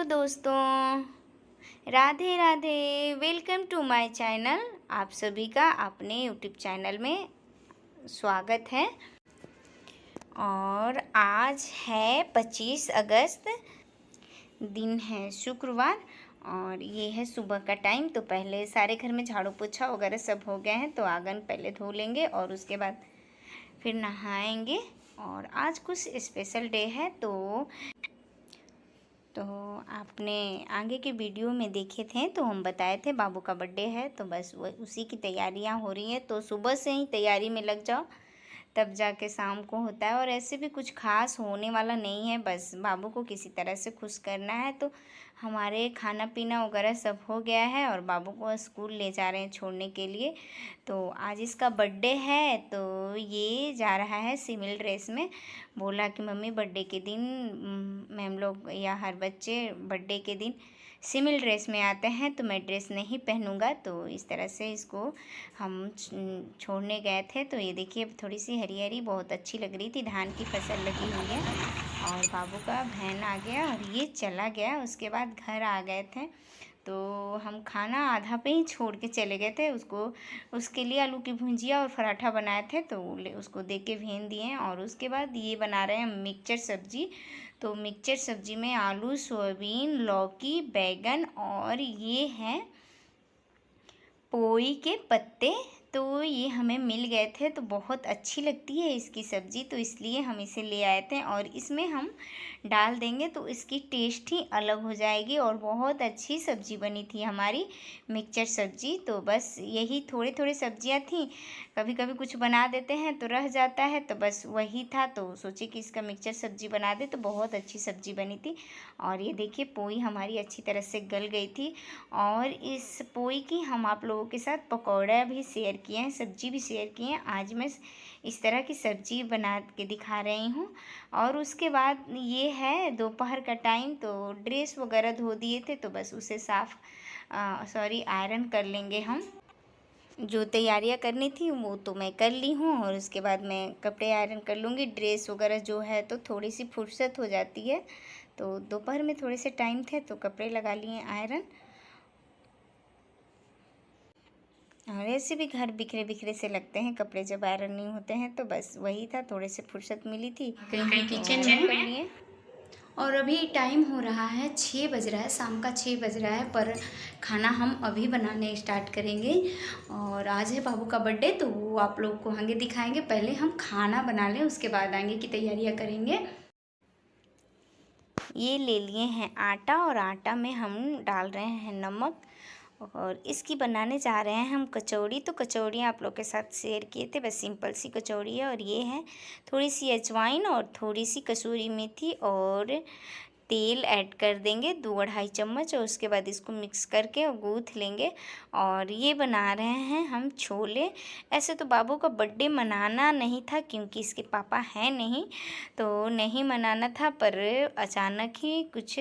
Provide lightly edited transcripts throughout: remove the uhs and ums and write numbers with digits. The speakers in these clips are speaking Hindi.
हेलो दोस्तों, Radhe Radhe. Welcome to my channel. आप सभी का अपने यूट्यूब चैनल में स्वागत है। और आज है 25 अगस्त, दिन है शुक्रवार और ये है सुबह का टाइम। तो पहले सारे घर में झाड़ू पोछा वगैरह सब हो गए हैं, तो आंगन पहले धो लेंगे और उसके बाद फिर नहाएंगे। और आज कुछ स्पेशल डे है, तो आपने आगे के वीडियो में देखे थे, तो हम बताए थे बाबू का बर्थडे है, तो बस वो उसी की तैयारियां हो रही हैं। तो सुबह से ही तैयारी में लग जाओ, तब जाके शाम को होता है। और ऐसे भी कुछ खास होने वाला नहीं है, बस बाबू को किसी तरह से खुश करना है। तो हमारे खाना पीना वगैरह सब हो गया है और बाबू को स्कूल ले जा रहे हैं छोड़ने के लिए। तो आज इसका बर्थडे है, तो ये जा रहा है सिविल ड्रेस में। बोला कि मम्मी बर्थडे के दिन मैम लोग या हर बच्चे बर्थडे के दिन सिविल ड्रेस में आते हैं, तो मैं ड्रेस नहीं पहनूंगा। तो इस तरह से इसको हम छोड़ने गए थे। तो ये देखिए थोड़ी सी हरी हरी बहुत अच्छी लग रही थी, धान की फसल लगी हुई है। और बाबू का वैन आ गया और ये चला गया। उसके बाद घर आ गए थे, तो हम खाना आधा पे ही छोड़ के चले गए थे उसको। उसके लिए आलू की भुंजिया और पराठा बनाए थे, तो उसको दे के भेज दिए। और उसके बाद ये बना रहे हैं मिक्सचर सब्जी। तो मिक्सचर सब्जी में आलू, सोयाबीन, लौकी, बैगन और ये है पोई के पत्ते। तो ये हमें मिल गए थे, तो बहुत अच्छी लगती है इसकी सब्ज़ी, तो इसलिए हम इसे ले आए थे। और इसमें हम डाल देंगे तो इसकी टेस्ट ही अलग हो जाएगी। और बहुत अच्छी सब्ज़ी बनी थी हमारी मिक्सचर सब्ज़ी। तो बस यही थोड़ी थोड़ी सब्जियां थी, कभी कभी कुछ बना देते हैं तो रह जाता है, तो बस वही था। तो सोचे कि इसका मिक्सचर सब्ज़ी बना दे, तो बहुत अच्छी सब्ज़ी बनी थी। और ये देखिए पोई हमारी अच्छी तरह से गल गई थी। और इस पोई की हम आप लोगों के साथ पकौड़ा भी शेयर किए हैं, सब्जी भी शेयर किए हैं। आज मैं इस तरह की सब्जी बना के दिखा रही हूँ। और उसके बाद ये है दोपहर का टाइम, तो ड्रेस वगैरह धो दिए थे, तो बस उसे आयरन कर लेंगे हम। जो तैयारियां करनी थी वो तो मैं कर ली हूँ, और उसके बाद मैं कपड़े आयरन कर लूँगी। ड्रेस वगैरह जो है तो थोड़ी सी फुर्सत हो जाती है, तो दोपहर में थोड़े से टाइम थे तो कपड़े लगा लिए आयरन। और ऐसे भी घर बिखरे बिखरे से लगते हैं कपड़े जब आयरन नहीं होते हैं, तो बस वही था, थोड़े से फुर्सत मिली थी कहीं किचन कर में। लिए। और अभी टाइम हो रहा है 6 बज रहा है, शाम का 6 बज रहा है, पर खाना हम अभी बनाने स्टार्ट करेंगे। और आज है बाबू का बर्थडे, तो वो आप लोग को आगे दिखाएंगे। पहले हम खाना बना लें, उसके बाद आगे की तैयारियां करेंगे। ये ले लिए हैं आटा, और आटा में हम डाल रहे हैं नमक। और इसकी बनाने जा रहे हैं हम कचौड़ी। तो कचौड़ियाँ आप लोग के साथ शेयर किए थे, बस सिंपल सी कचौड़ी है। और ये है थोड़ी सी अजवाइन और थोड़ी सी कसूरी मेथी और तेल ऐड कर देंगे 2-2.5 चम्मच। और उसके बाद इसको मिक्स करके और गूँथ लेंगे। और ये बना रहे हैं हम छोले। ऐसे तो बाबू का बर्थडे मनाना नहीं था, क्योंकि इसके पापा हैं नहीं, तो नहीं मनाना था, पर अचानक ही कुछ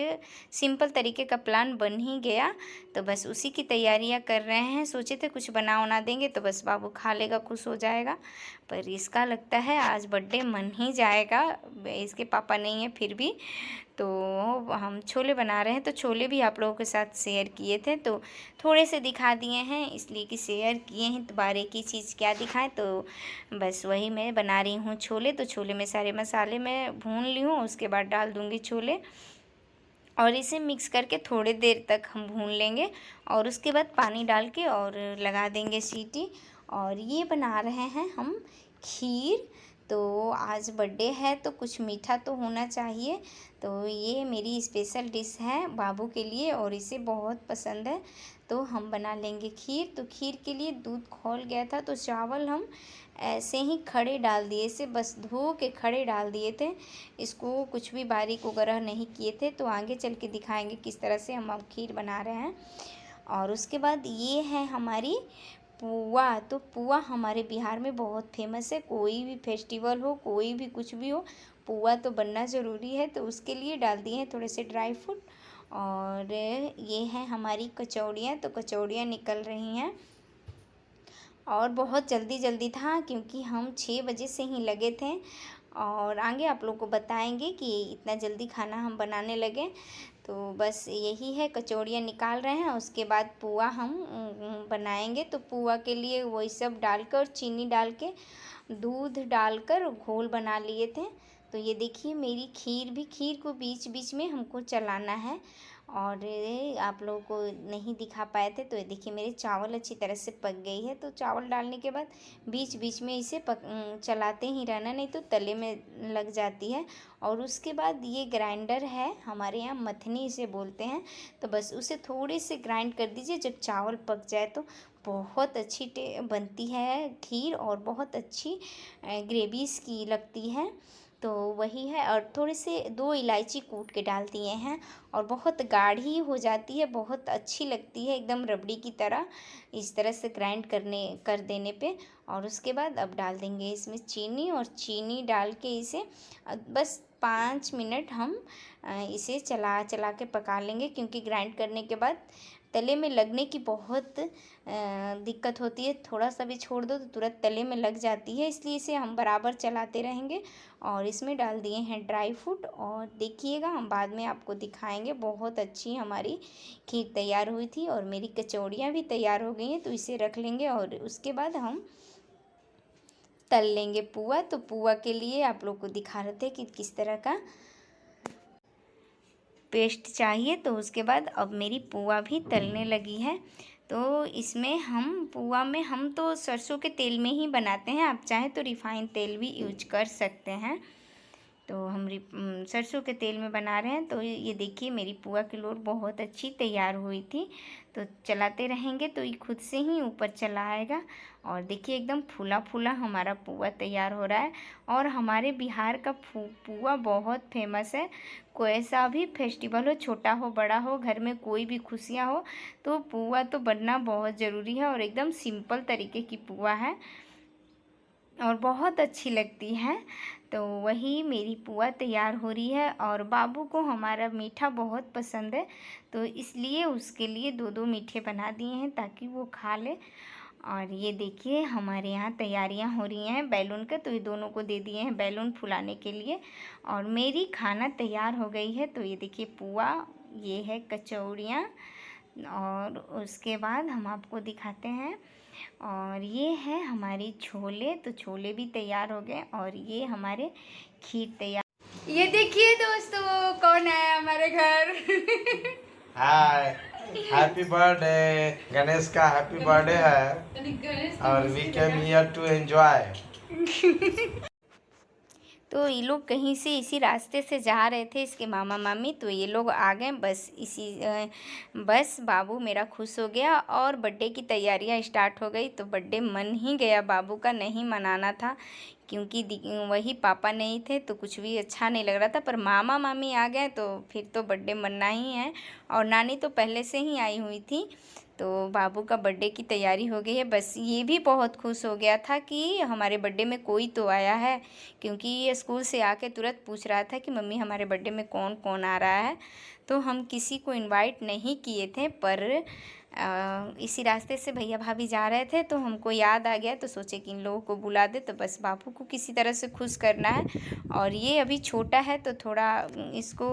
सिंपल तरीके का प्लान बन ही गया, तो बस उसी की तैयारियां कर रहे हैं। सोचे थे कुछ बना देंगे तो बस बाबू खा लेगा, खुश हो जाएगा, पर इसका लगता है आज बर्थडे मन ही जाएगा। इसके पापा नहीं है फिर भी, तो हम छोले बना रहे हैं। तो छोले भी आप लोगों के साथ शेयर किए थे, तो थोड़े से दिखा दिए हैं, इसलिए कि शेयर किए हैं तो बारीकी चीज़ क्या दिखाएं। तो बस वही मैं बना रही हूँ छोले। तो छोले में सारे मसाले मैं भून ली हूँ, उसके बाद डाल दूँगी छोले और इसे मिक्स करके थोड़ी देर तक हम भून लेंगे। और उसके बाद पानी डाल के और लगा देंगे सीटी। और ये बना रहे हैं हम खीर। तो आज बर्थडे है तो कुछ मीठा तो होना चाहिए, तो ये मेरी स्पेशल डिश है बाबू के लिए और इसे बहुत पसंद है। तो हम बना लेंगे खीर। तो खीर के लिए दूध खौल गया था, तो चावल हम ऐसे ही खड़े डाल दिए, इसे बस धो के खड़े डाल दिए थे, इसको कुछ भी बारीक वगैरह नहीं किए थे। तो आगे चल के दिखाएंगे किस तरह से हम अब खीर बना रहे हैं। और उसके बाद ये है हमारी पुआ। तो पुआ हमारे बिहार में बहुत फेमस है, कोई भी फेस्टिवल हो, कोई भी कुछ भी हो, पुआ तो बनना ज़रूरी है। तो उसके लिए डाल दिए हैं थोड़े से ड्राई फ्रूट। और ये है हमारी कचौड़ियाँ। तो कचौड़ियाँ निकल रही हैं और बहुत जल्दी जल्दी था, क्योंकि हम 6 बजे से ही लगे थे। और आगे आप लोग को बताएंगे कि इतना जल्दी खाना हम बनाने लगे। तो बस यही है, कचौड़ियाँ निकाल रहे हैं। उसके बाद पुआ हम बनाएंगे। तो पुआ के लिए वही सब डालकर और चीनी डाल के दूध डालकर घोल बना लिए थे। तो ये देखिए मेरी खीर को बीच बीच में हमको चलाना है। और आप लोगों को नहीं दिखा पाए थे तो ये देखिए मेरे चावल अच्छी तरह से पक गई है। तो चावल डालने के बाद बीच बीच में इसे चलाते ही रहना, नहीं तो तले में लग जाती है। और उसके बाद ये ग्राइंडर है, हमारे यहाँ मथनी इसे बोलते हैं। तो बस उसे थोड़े से ग्राइंड कर दीजिए। जब चावल पक जाए तो बहुत अच्छी बनती है खीर और बहुत अच्छी ग्रेवी इसकी लगती है। तो वही है। और थोड़े से 2 इलायची कूट के डाल दिए हैं और बहुत गाढ़ी हो जाती है, बहुत अच्छी लगती है, एकदम रबड़ी की तरह। इस तरह से ग्राइंड कर देने पे। और उसके बाद अब डाल देंगे इसमें चीनी, और चीनी डाल के इसे बस 5 मिनट हम इसे चला चला के पका लेंगे, क्योंकि ग्राइंड करने के बाद तले में लगने की बहुत दिक्कत होती है। थोड़ा सा भी छोड़ दो तो तुरंत तले में लग जाती है, इसलिए इसे हम बराबर चलाते रहेंगे। और इसमें डाल दिए हैं ड्राई फ्रूट, और देखिएगा हम बाद में आपको दिखाएंगे। बहुत अच्छी हमारी खीर तैयार हुई थी और मेरी कचौड़ियाँ भी तैयार हो गई हैं। तो इसे रख लेंगे और उसके बाद हम तल लेंगे पुआ। तो पुआ के लिए आप लोग को दिखा रहे थे कि किस तरह का पेस्ट चाहिए। तो उसके बाद अब मेरी पुआ भी तलने लगी है। तो इसमें हम पुआ में हम तो सरसों के तेल में ही बनाते हैं, आप चाहें तो रिफाइंड तेल भी यूज कर सकते हैं। तो हम सरसों के तेल में बना रहे हैं। तो ये देखिए मेरी पुआ की लोर बहुत अच्छी तैयार हुई थी। तो चलाते रहेंगे तो ये खुद से ही ऊपर चला आएगा। और देखिए एकदम फूला फूला हमारा पुआ तैयार हो रहा है। और हमारे बिहार का पुआ बहुत फेमस है। कोई सा भी फेस्टिवल हो, छोटा हो बड़ा हो, घर में कोई भी खुशियाँ हो, तो पुआ तो बनना बहुत ज़रूरी है। और एकदम सिंपल तरीके की पुआ है और बहुत अच्छी लगती है। तो वही मेरी पुआ तैयार हो रही है। और बाबू को हमारा मीठा बहुत पसंद है, तो इसलिए उसके लिए 2-2 मीठे बना दिए हैं ताकि वो खा ले। और ये देखिए हमारे यहाँ तैयारियाँ हो रही हैं बैलून का, तो ये दोनों को दे दिए हैं बैलून फुलाने के लिए। और मेरी खाना तैयार हो गई है। तो ये देखिए पुआ, ये है कचौड़ियाँ, और उसके बाद हम आपको दिखाते हैं। और ये है हमारी छोले, तो छोले भी तैयार हो गए। और ये हमारे खीर तैयार। ये देखिए दोस्तों कौन है हमारे घर। हाय, हैप्पी बर्थडे। गणेश का हैप्पी बर्थडे है और we came here to enjoy. तो ये लोग कहीं से इसी रास्ते से जा रहे थे, इसके मामा मामी। तो ये लोग आ गए बस बाबू मेरा खुश हो गया और बर्थडे की तैयारियां स्टार्ट हो गई। तो बर्थडे मन ही गया, बाबू का नहीं मनाना था क्योंकि वही पापा नहीं थे तो कुछ भी अच्छा नहीं लग रहा था। पर मामा मामी आ गए तो फिर तो बर्थडे मनना ही है। और नानी तो पहले से ही आई हुई थी। तो बाबू का बर्थडे की तैयारी हो गई है। बस ये भी बहुत खुश हो गया था कि हमारे बर्थडे में कोई तो आया है, क्योंकि ये स्कूल से आके तुरंत पूछ रहा था कि मम्मी हमारे बर्थडे में कौन कौन आ रहा है। तो हम किसी को इनवाइट नहीं किए थे, पर इसी रास्ते से भैया भाभी जा रहे थे तो हमको याद आ गया, तो सोचे कि इन लोगों को बुला दे। तो बस बाबू को किसी तरह से खुश करना है। और ये अभी छोटा है तो थोड़ा इसको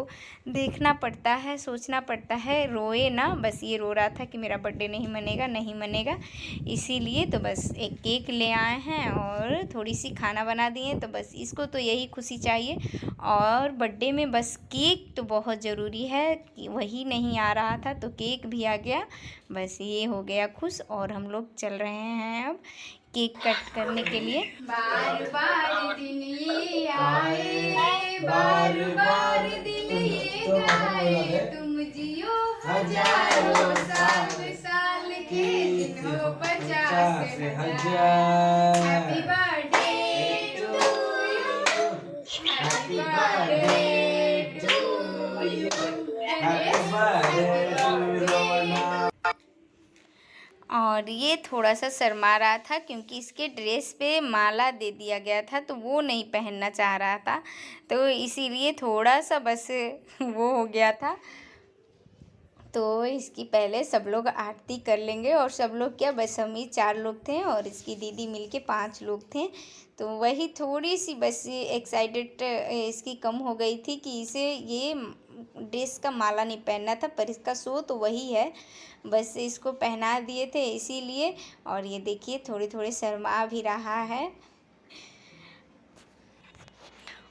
देखना पड़ता है, सोचना पड़ता है, रोए ना। बस ये रो रहा था कि मेरा बर्थडे नहीं मनेगा नहीं मनेगा, इसीलिए तो बस एक केक ले आए हैं और थोड़ी सी खाना बना दिए। तो बस इसको तो यही खुशी चाहिए। और बर्थडे में बस केक तो बहुत ज़रूरी है, वही नहीं आ रहा था तो केक भी आ गया। बस ये हो गया खुश। और हम लोग चल रहे हैं अब केक कट करने के लिए। बार बार दिन ये आए, बार बार दिन ये गाए, तुम जियो हजारों साल, साल के दिन हो 50,000। Happy birthday to you, happy birthday to you, happy birthday to Rona. और ये थोड़ा सा शर्मा रहा था क्योंकि इसके ड्रेस पे माला दे दिया गया था तो वो नहीं पहनना चाह रहा था, तो इसीलिए थोड़ा सा बस वो हो गया था। तो इसकी पहले सब लोग आरती कर लेंगे। और सब लोग क्या, बस हम ही 4 लोग थे और इसकी दीदी मिलके 5 लोग थे। तो वही थोड़ी सी बस एक्साइटेड इसकी कम हो गई थी कि इसे ये ड्रेस का माला नहीं पहनना था, पर इसका शो तो वही है, बस इसको पहना दिए थे इसीलिए। और ये देखिए थोड़ी थोड़ी शर्मा भी रहा है,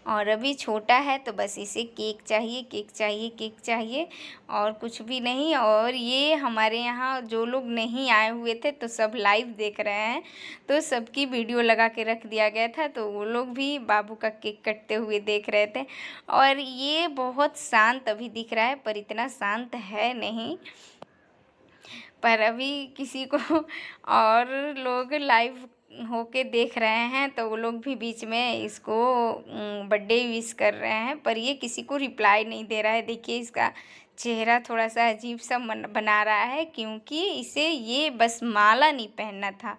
और अभी छोटा है तो बस इसे केक चाहिए, केक चाहिए, केक चाहिए, और कुछ भी नहीं। और ये हमारे यहाँ जो लोग नहीं आए हुए थे तो सब लाइव देख रहे हैं, तो सबकी वीडियो लगा के रख दिया गया था, तो वो लोग भी बाबू का केक कटते हुए देख रहे थे। और ये बहुत शांत अभी दिख रहा है, पर इतना शांत है नहीं, पर अभी किसी को और लोग लाइव होके देख रहे हैं तो वो लोग भी बीच में इसको बर्थडे विश कर रहे हैं, पर ये किसी को रिप्लाई नहीं दे रहा है। देखिए इसका चेहरा थोड़ा सा अजीब सा बना रहा है, क्योंकि इसे ये बस माला नहीं पहनना था,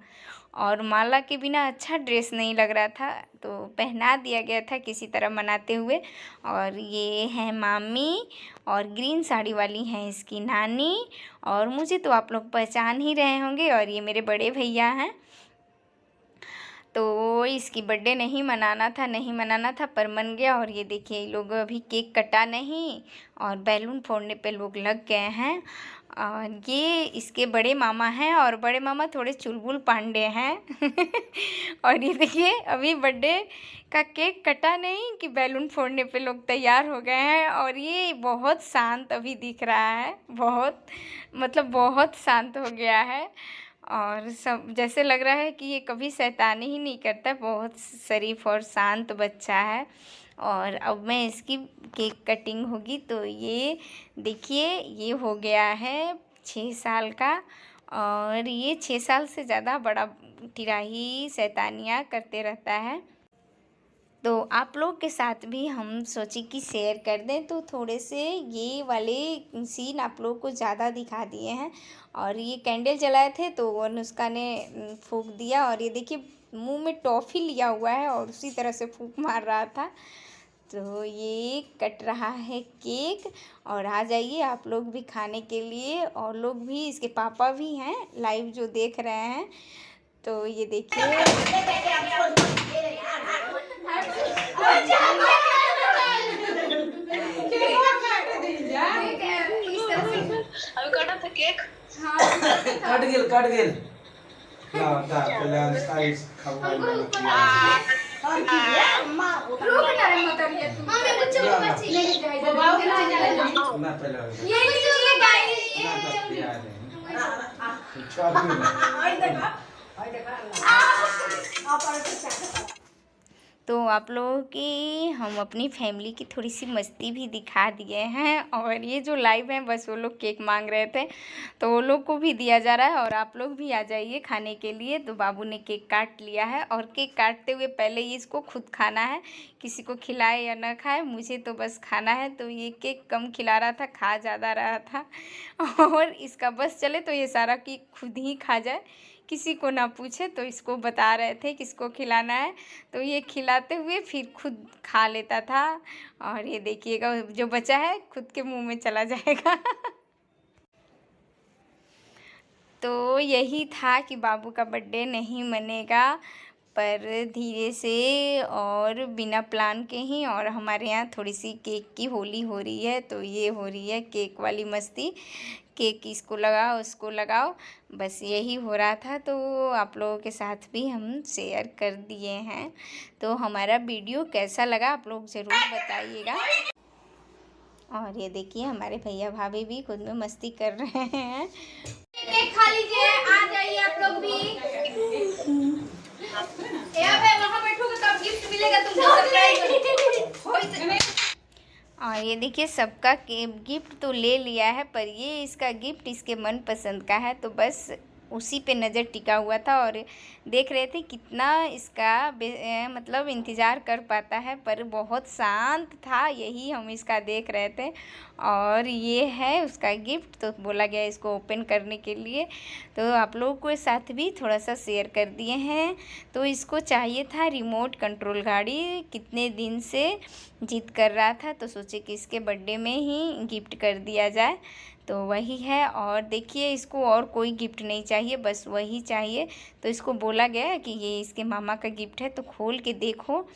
और माला के बिना अच्छा ड्रेस नहीं लग रहा था, तो पहना दिया गया था किसी तरह मनाते हुए। और ये है मामी, और ग्रीन साड़ी वाली हैं इसकी नानी, और मुझे तो आप लोग पहचान ही रहे होंगे, और ये मेरे बड़े भैया हैं। तो इसकी बर्थडे नहीं मनाना था पर मन गया। और ये देखिए लोग अभी केक कटा नहीं और बैलून फोड़ने पे लोग लग गए हैं। और ये इसके बड़े मामा हैं, और बड़े मामा थोड़े चुलबुल पांडे हैं और ये देखिए अभी बर्थडे का केक कटा नहीं कि बैलून फोड़ने पे लोग तैयार हो गए हैं। और ये बहुत शांत अभी दिख रहा है, बहुत शांत हो गया है, और सब जैसे लग रहा है कि ये कभी शैतानी ही नहीं करता, बहुत शरीफ और शांत बच्चा है। और अब मैं इसकी केक कटिंग होगी, तो ये देखिए ये हो गया है 6 साल का, और ये 6 साल से ज़्यादा बड़ा टिराही शैतानियाँ करते रहता है। तो आप लोग के साथ भी हम सोचे कि शेयर कर दें, तो थोड़े से ये वाले सीन आप लोग को ज़्यादा दिखा दिए हैं। और ये कैंडल जलाए थे तो अनुष्का ने फूंक दिया, और ये देखिए मुंह में टॉफ़ी लिया हुआ है और उसी तरह से फूंक मार रहा था। तो ये कट रहा है केक, और आ जाइए आप लोग भी खाने के लिए, और लोग भी, इसके पापा भी हैं लाइव जो देख रहे हैं। तो ये देखिए कट गेल ला दा पहले आइस खबर ना पहले तो आप लोगों की हम अपनी फैमिली की थोड़ी सी मस्ती भी दिखा दिए हैं। और ये जो लाइव हैं बस वो लोग केक मांग रहे थे, तो वो लोग को भी दिया जा रहा है, और आप लोग भी आ जाइए खाने के लिए। तो बाबू ने केक काट लिया है, और केक काटते हुए पहले ही इसको खुद खाना है, किसी को खिलाए या ना खाए, मुझे तो बस खाना है। तो ये केक कम खिला रहा था, खा ज़्यादा रहा था, और इसका बस चले तो ये सारा केक खुद ही खा जाए, किसी को ना पूछे। तो इसको बता रहे थे किसको खिलाना है, तो ये खिलाते हुए फिर खुद खा लेता था। और ये देखिएगा जो बचा है खुद के मुंह में चला जाएगा तो यही था कि बाबू का बर्थडे नहीं मनेगा, पर धीरे से और बिना प्लान के ही। और हमारे यहाँ थोड़ी सी केक की होली हो रही है, तो ये हो रही है केक वाली मस्ती, केक इसको लगाओ उसको लगाओ, बस यही हो रहा था। तो आप लोगों के साथ भी हम शेयर कर दिए हैं। तो हमारा वीडियो कैसा लगा आप लोग ज़रूर बताइएगा। और ये देखिए हमारे भैया भाभी भी खुद में मस्ती कर रहे हैं। केक खा लीजिए, आ जाइए आप लोग भी। वहाँ बैठोगे तब गिफ्ट मिलेगा तुमको, सरप्राइज। और ये देखिए सबका गिफ्ट तो ले लिया है, पर ये इसका गिफ्ट इसके मनपसंद का है, तो बस उसी पे नज़र टिका हुआ था। और देख रहे थे कितना इसका मतलब इंतज़ार कर पाता है, पर बहुत शांत था, यही हम इसका देख रहे थे। और ये है उसका गिफ्ट, तो बोला गया इसको ओपन करने के लिए। तो आप लोगों के साथ भी थोड़ा सा शेयर कर दिए हैं। तो इसको चाहिए था रिमोट कंट्रोल गाड़ी, कितने दिन से जिद कर रहा था, तो सोचे कि इसके बर्थडे में ही गिफ्ट कर दिया जाए, तो वही है। और देखिए इसको और कोई गिफ्ट नहीं चाहिए, बस वही चाहिए। तो इसको बोला गया कि ये इसके मामा का गिफ्ट है, तो खोल के देखो।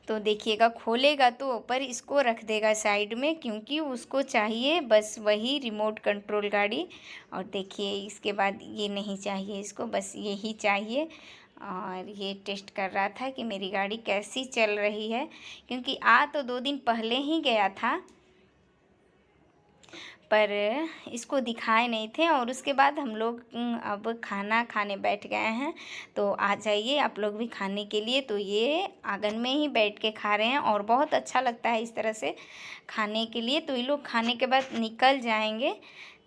तो देखिएगा खोलेगा तो पर इसको रख देगा साइड में, क्योंकि उसको चाहिए बस वही रिमोट कंट्रोल गाड़ी। और देखिए इसके बाद ये नहीं चाहिए इसको, बस यही चाहिए। और ये टेस्ट कर रहा था कि मेरी गाड़ी कैसी चल रही है, क्योंकि आ तो 2 दिन पहले ही गया था पर इसको दिखाए नहीं थे। और उसके बाद हम लोग अब खाना खाने बैठ गए हैं। तो आ जाइए आप लोग भी खाने के लिए। तो ये आंगन में ही बैठ के खा रहे हैं और बहुत अच्छा लगता है इस तरह से खाने के लिए। तो ये लोग खाने के बाद निकल जाएंगे।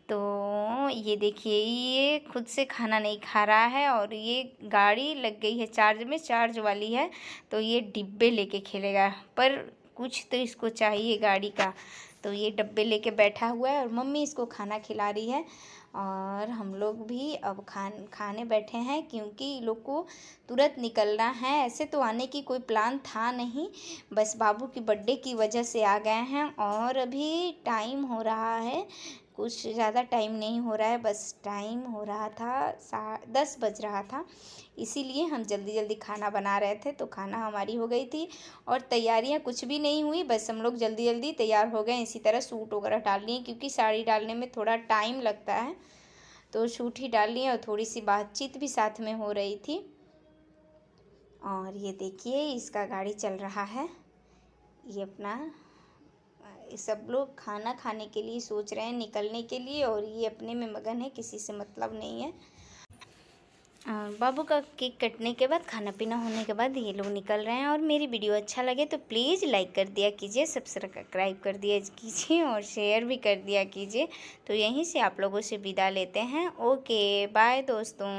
तो ये देखिए ये खुद से खाना नहीं खा रहा है और ये गाड़ी लग गई है चार्ज में, चार्ज वाली है, तो ये डिब्बे लेके खेलेगा। पर कुछ तो इसको चाहिए गाड़ी का, तो ये डब्बे लेके बैठा हुआ है और मम्मी इसको खाना खिला रही है। और हम लोग भी अब खाने बैठे हैं, क्योंकि लोग को तुरंत निकलना है। ऐसे तो आने की कोई प्लान था नहीं, बस बाबू की बर्थडे की वजह से आ गए हैं। और अभी टाइम हो रहा है, कुछ ज़्यादा टाइम नहीं हो रहा है, बस टाइम हो रहा था 10 बज रहा था। इसीलिए हम जल्दी जल्दी खाना बना रहे थे। तो खाना हमारी हो गई थी और तैयारियां कुछ भी नहीं हुई, बस हम लोग जल्दी जल्दी तैयार हो गए। इसी तरह सूट वगैरह डाल लिए, क्योंकि साड़ी डालने में थोड़ा टाइम लगता है, तो सूट ही डाल लिए। और थोड़ी सी बातचीत भी साथ में हो रही थी। और ये देखिए इसका गाड़ी चल रहा है, ये अपना सब लोग खाना खाने के लिए सोच रहे हैं निकलने के लिए, और ये अपने में मगन है, किसी से मतलब नहीं है। बाबू का केक कटने के बाद, खाना पीना होने के बाद ये लोग निकल रहे हैं। और मेरी वीडियो अच्छा लगे तो प्लीज़ लाइक कर दिया कीजिए, सब्सक्राइब कर दिया कीजिए और शेयर भी कर दिया कीजिए। तो यहीं से आप लोगों से विदा लेते हैं। ओके बाय दोस्तों।